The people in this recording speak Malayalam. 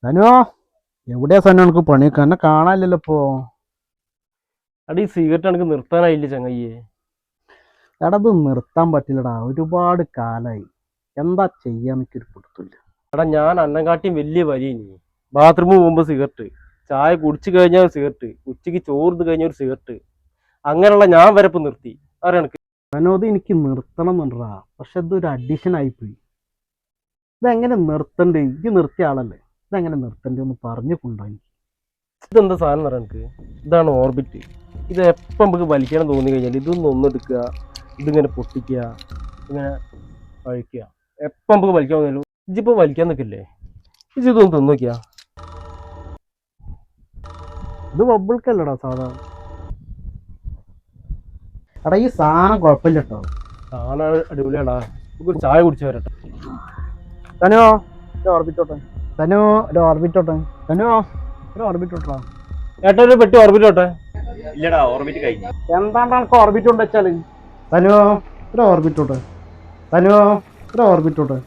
സനോ, എവിടെയാ സനോ? എനിക്ക് പണിയൊക്കെ എന്നെ കാണാനില്ലല്ലോ ഇപ്പോ. അടി ഈ സിഗരറ്റ് എനിക്ക് നിർത്താനായില്ല ചങ്ങയ്യേ. എടാ ഇത് നിർത്താൻ പറ്റില്ലടാ, ഒരുപാട് കാലായി. എന്താ ചെയ്യാൻ എനിക്കൊരു പിടുത്തില്ല. എടാ ഞാൻ അന്നങ്കാട്ടിയും വലിയ വലിയ ബാത്റൂമിൽ പോകുമ്പോൾ സിഗരറ്റ്, ചായ കുടിച്ചു കഴിഞ്ഞാൽ സിഗരറ്റ്, ഉച്ചയ്ക്ക് ചോറ് കഴിഞ്ഞ ഒരു സിഗരറ്റ്, അങ്ങനെയുള്ള ഞാൻ വരപ്പ് നിർത്തി. അറിയണ സനോ, ഇത് എനിക്ക് നിർത്തണം എന്നുണ്ടാ, പക്ഷെ ഇതൊരു അഡിഷൻ ആയിപ്പോയി. ഇതെങ്ങനെ നിർത്തണ്ടേ? ഇത് നിർത്തിയ ആളല്ലേ, ഇതെങ്ങനെ നിർത്തണ്ടേ ഒന്ന് പറഞ്ഞു കൊണ്ടായി. ഇതെന്താ സാധനം പറയാൻ എനിക്ക്? ഇതാണ് ഓർബിറ്റ്. ഇത് എപ്പം നമുക്ക് വലിക്കണം തോന്നി കഴിഞ്ഞാൽ ഇതൊന്ന് ഒന്നെടുക്കുക, ഇതിങ്ങനെ പൊട്ടിക്കുക, ഇങ്ങനെ കഴിക്കുക. എപ്പം നമുക്ക് വലിക്കാൻ തോന്നിയാലും ഇജിപ്പോ വലിക്കാൻ നിൽക്കില്ലേ, ഇതൊന്ന് തിന്നോക്കിയാ. ഇത് ബബിൾക്കല്ലടാ സാധാ. എടാ ഈ സാധനം കുഴപ്പമില്ല കേട്ടോ. സാധനം അടിപൊളിയാടാ. നമുക്കൊരു ചായ കുടിച്ചു വരട്ടെ. സനോ, ഒരു ഓർബിറ്റോട്ടെ. സനോ, ഒരു ഓർബിറ്റോട്ടെ. സനോ, ഒരു ഓർബിറ്റോട്ടാ. ഏട്ടാ ഒരു പെട്ടി ഓർബിറ്റോട്ടെ. ഇല്ലടാ, ഓർബിറ്റ് കഴിഞ്ഞു. എന്താണ്ട് എനിക്ക് ഓർബിറ്റ് കൊണ്ട് വെച്ചാല്. സനോ, ഒരു ഓർബിറ്റോട്ടെ. സനോ, ഒരു ഓർബിറ്റോട്ടെ.